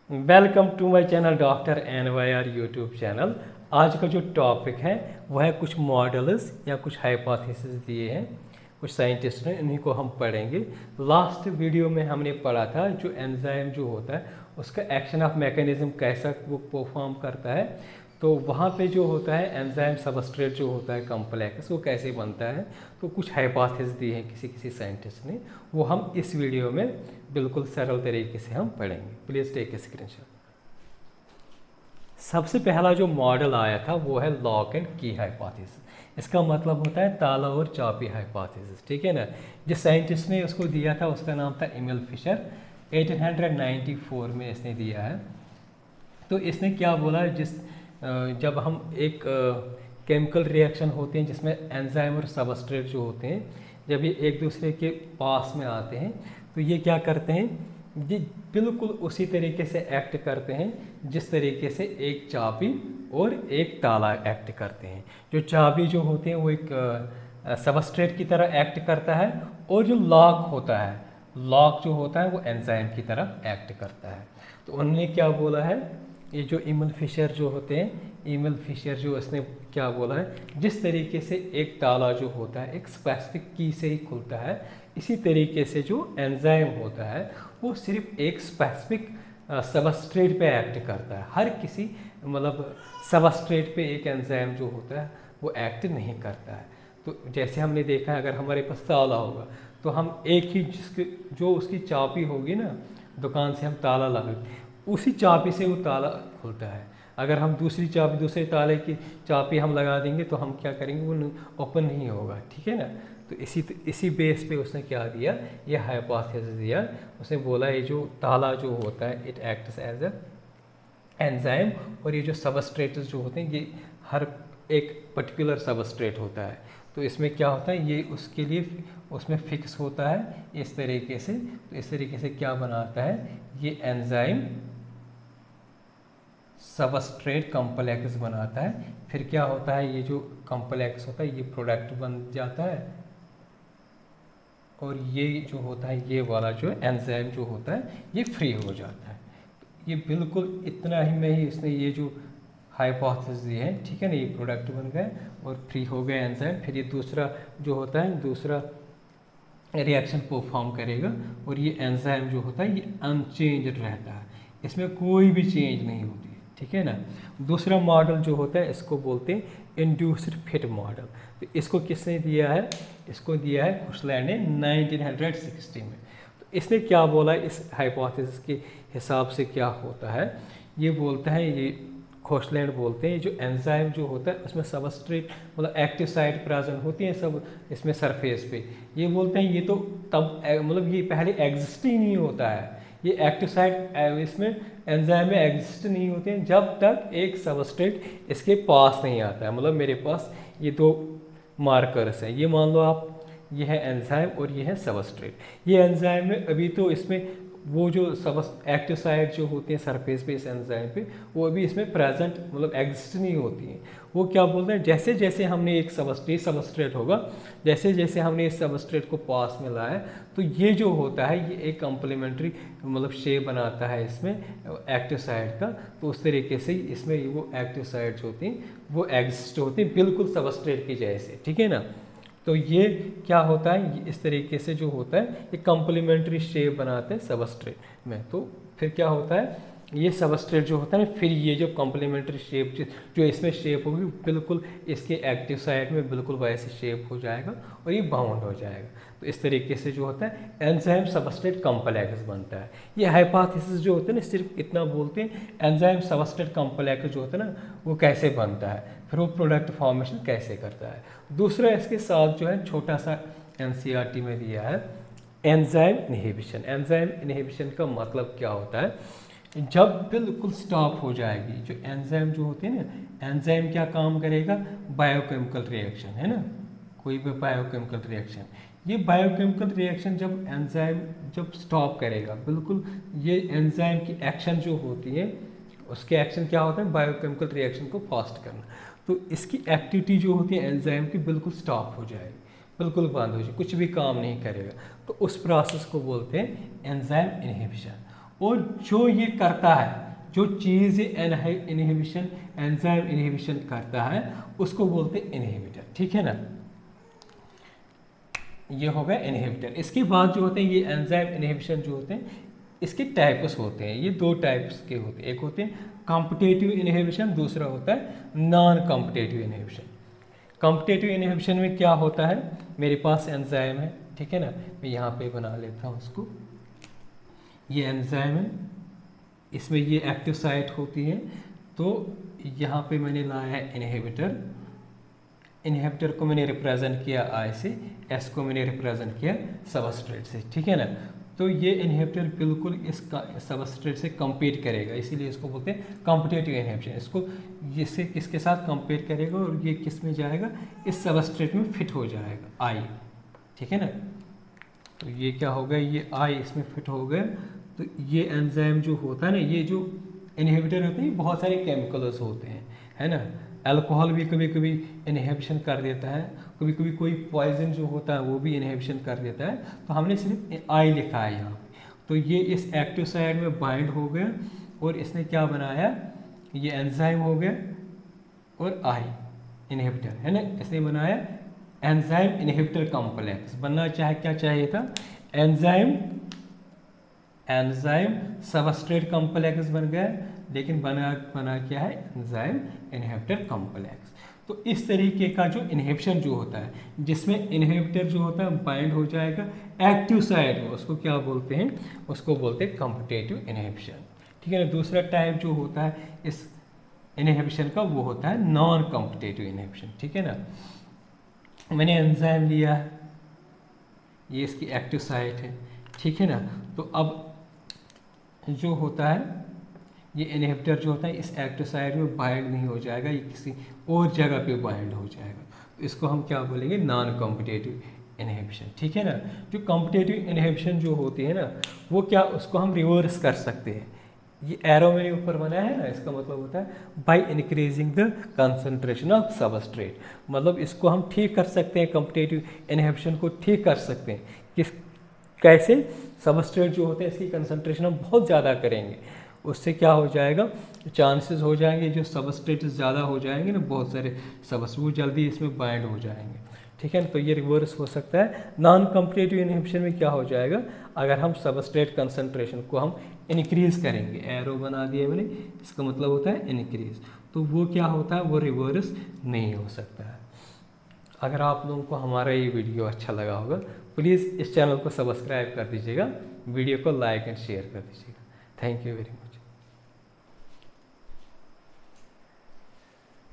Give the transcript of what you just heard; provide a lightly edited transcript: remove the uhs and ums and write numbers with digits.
Welcome to my channel doctor NYR YouTube channel. आज का जो टॉपिक है वह है कुछ मॉडल्स या कुछ हाइपोथेसिस दिए हैं कुछ साइंटिस्ट ने, इन्हीं को हम पढ़ेंगे। लास्ट वीडियो में हमने पढ़ा था जो एंजाइम जो होता है उसका एक्शन ऑफ मैकेनिज्म कैसा वो परफॉर्म करता है। तो वहाँ पे जो होता है एंजाइम सबस्ट्रेट जो होता है कॉम्प्लेक्स वो कैसे बनता है, तो कुछ हाइपोथेसिस दी है किसी किसी साइंटिस्ट ने, वो हम इस वीडियो में बिल्कुल सरल तरीके से हम पढ़ेंगे। Please take a screenshot. सबसे पहला जो मॉडल आया था वो है लॉक एंड की हाइपोथेसिस। इसका मतलब होता है ताला और चाबी हाइपोथेसिस, ठीक है ना। जिस साइंटिस्ट ने उसको दिया था उसका नाम था एमिल फिशर। 1894 में इसने दिया है। तो इसने क्या बोला, जब हम एक केमिकल रिएक्शन होते हैं जिसमें एंजाइम और सबस्ट्रेट जो होते हैं, जब ये एक दूसरे के पास में आते हैं तो ये क्या करते हैं, ये बिल्कुल उसी तरीके से एक्ट करते हैं जिस तरीके से एक चाबी और एक ताला एक्ट करते हैं। जो चाबी जो होती है वो एक सबस्ट्रेट की तरह एक्ट करता है, और जो लॉक होता है, लॉक जो होता है वो एंजाइम की तरह एक्ट करता है। तो उन्होंने क्या बोला है, ये जो एमिल फिशर जो होते हैं, एमिल फिशर जो इसने क्या बोला है, जिस तरीके से एक ताला जो होता है एक स्पेसिफिक की से ही खुलता है, इसी तरीके से जो एंजाइम होता है वो सिर्फ एक स्पेसिफिक सबस्ट्रेट पे एक्ट करता है। हर किसी मतलब सबस्ट्रेट पे एक एंजाइम जो होता है वो एक्ट नहीं करता है। तो जैसे हमने देखा है, अगर हमारे पास ताला होगा तो हम एक ही जिसके जो उसकी चाबी होगी ना, दुकान से हम ताला लाए, उसी चाबी से वो ताला खुलता है। अगर हम दूसरी चाबी, दूसरे ताले की चाबी हम लगा देंगे तो हम क्या करेंगे, वो ओपन नहीं होगा, ठीक है ना। तो इसी बेस पे उसने क्या दिया, ये हाइपोथेसिस दिया। उसने बोला ये जो ताला जो होता है it acts as a enzyme, और ये जो सबस्ट्रेट्स जो होते हैं ये हर एक पर्टिकुलर सबस्ट्रेट होता है। तो इसमें क्या होता है, ये उसके लिए उसमें फिक्स होता है इस तरीके से। तो इस तरीके से क्या बनाता है, ये एंजाइम सबस्ट्रेट कॉम्प्लेक्स बनाता है। फिर क्या होता है, ये जो कॉम्प्लेक्स होता है ये प्रोडक्ट बन जाता है, और ये जो होता है ये वाला जो एंजाइम जो होता है ये फ्री हो जाता है। ये बिल्कुल इतना ही में ही इसने ये जो हाइपोथेसिस दिए हैं, ठीक है ना, ये प्रोडक्ट बन गए और फ्री हो गए एंजाइम। फिर ये दूसरा जो होता है दूसरा रिएक्शन परफॉर्म करेगा, और ये एंजाइम जो होता है ये अनचेंज्ड रहता है, इसमें कोई भी चेंज नहीं होती है, ठीक है ना। दूसरा मॉडल जो होता है इसको बोलते हैं इंड्यूस्ड फिट मॉडल। तो इसको किसने दिया है, इसको दिया है खुशलैंड ने 1960 में। तो इसने क्या बोला, इस हाइपोथेसिस के हिसाब से क्या होता है, ये बोलता है, ये खोशलैंड बोलते हैं जो एंजाइम जो होता है उसमें सबस्ट्रेट मतलब एक्टिव साइट प्रेजेंट होती है सब इसमें सरफेस पे। ये बोलते हैं ये तो तब मतलब ये पहले एग्जिस्ट ही नहीं होता है, ये एक्टिव साइट इसमें एंजाइम में एग्जिस्ट नहीं होते हैं जब तक एक सबस्ट्रेट इसके पास नहीं आता है। मतलब मेरे पास ये दो मार्कर्स हैं, ये मान लो आप, ये है एंजाइम और ये है सबस्ट्रेट। ये एंजाइम में अभी तो इसमें वो जो एक्टिव साइट जो होती है सरफेस पे इस एंजाइम पे, वो अभी इसमें प्रेजेंट मतलब एग्जिस्ट नहीं होती हैं। वो क्या बोलते हैं, जैसे जैसे हमने एक सबस्ट्रेट होगा, जैसे जैसे हमने इस सबस्ट्रेट को पास में लाया तो ये जो होता है ये एक कॉम्प्लीमेंट्री मतलब शेप बनाता है इसमें एक्टिव साइट का। तो उस तरीके से इसमें वो एक्टिव साइट्स होती हैं वो एग्जिस्ट होती हैं बिल्कुल सबस्ट्रेट की जैसे, ठीक है ना। तो ये क्या होता है, ये इस तरीके से जो होता है ये कॉम्प्लीमेंट्री शेप बनाते हैं सबस्ट्रेट में। तो फिर क्या होता है, ये सबस्ट्रेट जो होता है ना, फिर ये जो कॉम्प्लीमेंट्री शेप जो इसमें शेप होगी बिल्कुल इसके एक्टिव साइड में बिल्कुल वैसे शेप हो जाएगा और ये बाउंड हो जाएगा। तो इस तरीके से जो होता है एंजाइम सबस्ट्रेट कॉम्प्लेक्स बनता है। ये हाइपोथेसिस जो होते हैं ना सिर्फ इतना बोलते हैं एंजाइम सबस्ट्रेट कॉम्प्लेक्स जो होता है ना वो कैसे बनता है, फिर वो प्रोडक्ट फॉर्मेशन कैसे करता है। दूसरा इसके साथ जो है छोटा सा NCERT में दिया है एंजाइम इनहिबिशन। एंजाइम इनहिबिशन का मतलब क्या होता है, जब बिल्कुल स्टॉप हो जाएगी जो एंजाइम जो होते हैं ना, एंजाइम क्या काम करेगा, बायोकेमिकल रिएक्शन है ना, कोई भी बायोकेमिकल रिएक्शन, ये बायोकेमिकल रिएक्शन जब एंजाइम जब स्टॉप करेगा बिल्कुल, ये एंजाइम की एक्शन जो होती है उसके एक्शन क्या होता है, बायोकेमिकल रिएक्शन को फास्ट करना। तो इसकी एक्टिविटी जो होती है एंजाइम की बिल्कुल स्टॉप हो जाएगी, बिल्कुल बंद हो जाए, कुछ भी काम नहीं करेगा। तो उस प्रोसेस को बोलते हैं एंजाइम इनहिबिशन। और जो ये करता है, जो चीज़ इनहिबिशन एंजाइम इनहिबिशन करता है उसको बोलते हैं इनहिबिटर, ठीक है ना। ये हो गया इनहिबिटर। इसके बाद जो होते हैं ये एंजाइम इनहिबिशन जो होते हैं इसके टाइप्स होते हैं, ये दो टाइप्स के होते हैं, एक होते हैं कॉम्पिटिटिव इनहिबिशन, दूसरा होता है non competitive inhibition. Competitive inhibition में क्या होता है, मेरे पास एंजाइम है, ठीक है ना, मैं यहाँ पे बना लेता हूँ उसको, ये एंजाइम है, इसमें ये एक्टिव साइट होती है, तो यहाँ पे मैंने लाया है इनहिबिटर, इनहिबिटर को मैंने रिप्रेजेंट किया आई से, एस को मैंने रिप्रेजेंट किया सबस्ट्रेट से, ठीक है ना। तो ये इनहिबिटर बिल्कुल इसका सबस्ट्रेट से कंपीट करेगा, इसीलिए इसको बोलते हैं कॉम्पिटिटिव इनहिबिशन। इसको इससे किसके साथ कंपेयर करेगा और ये किस में जाएगा, इस सबस्ट्रेट में फिट हो जाएगा आई, ठीक है ना। तो ये क्या हो गया, ये आई इसमें फिट हो गया। तो ये एंजाइम जो होता है ना, ये जो इनहिबिटर होते हैं बहुत सारे केमिकल्स होते हैं, है ना। अल्कोहल भी कभी कभी इनहिबिशन कर देता है, कभी कभी कोई पॉइजन जो होता है वो भी इनहिबिशन कर देता है। तो हमने सिर्फ आई लिखा है यहाँ पे, तो ये इस एक्टिव साइड में बाइंड हो गया और इसने क्या बनाया, ये एंजाइम हो गया और आई इनहिबिटर, है ना, इसने बनाया एंजाइम इनहिबिटर कॉम्प्लेक्स। बनना चाहे क्या चाहिए था, एंजाइम सबस्ट्रेट कॉम्प्लेक्स बन गया, लेकिन बना क्या है, एंजाइम इनहिबिटर कॉम्प्लेक्स। तो इस तरीके का जो इनहिबिशन जो होता है, जिसमें इनहिबिटर जो होता है बाइंड हो जाएगा एक्टिव साइड में, उसको क्या बोलते हैं, उसको बोलते हैं कॉम्पिटिटिव इनहिबिशन, ठीक है ना। दूसरा टाइप जो होता है इस इनहिबिशन का वो होता है नॉन कॉम्पिटिटिव इनहिबिशन, ठीक है ना। मैंने एंजाइम लिया है, ये इसकी एक्टिव साइट है, ठीक है ना। तो अब जो होता है ये इनहिबिटर जो होता है इस एक्टिव साइट में बाइंड नहीं हो जाएगा, ये किसी और जगह पे बाइंड हो जाएगा, तो इसको हम क्या बोलेंगे, नॉन कॉम्पिटिटिव इनहिबिशन, ठीक है ना। जो कॉम्पिटिटिव इनहिबिशन जो होती है ना, वो क्या, उसको हम रिवर्स कर सकते हैं। ये एरो मेरे ऊपर बना है ना, इसका मतलब होता है by increasing the concentration of substrate, मतलब इसको हम ठीक कर सकते हैं, कॉम्पिटिटिव इनहिबिशन को ठीक कर सकते हैं। कैसे, सबस्ट्रेट जो होते हैं इसकी कंसंट्रेशन हम बहुत ज़्यादा करेंगे, उससे क्या हो जाएगा, चांसेस हो जाएंगे जो सबस्ट्रेट ज़्यादा हो जाएंगे ना, बहुत सारे सबस्ट्रेट वो जल्दी इसमें बाइंड हो जाएंगे, ठीक है ना। तो ये रिवर्स हो सकता है। नॉन कॉम्पिटिटिव इनहिबिशन में क्या हो जाएगा, अगर हम सबस्ट्रेट कंसंट्रेशन को हम इंक्रीज करेंगे, एरो बना दिए मैंने, इसका मतलब होता है इंक्रीज, तो वो क्या होता है, वो रिवर्स नहीं हो सकता है। अगर आप लोगों को हमारा ये वीडियो अच्छा लगा होगा, प्लीज़ इस चैनल को सब्सक्राइब कर दीजिएगा, वीडियो को लाइक एंड शेयर कर दीजिएगा। Thank you very much.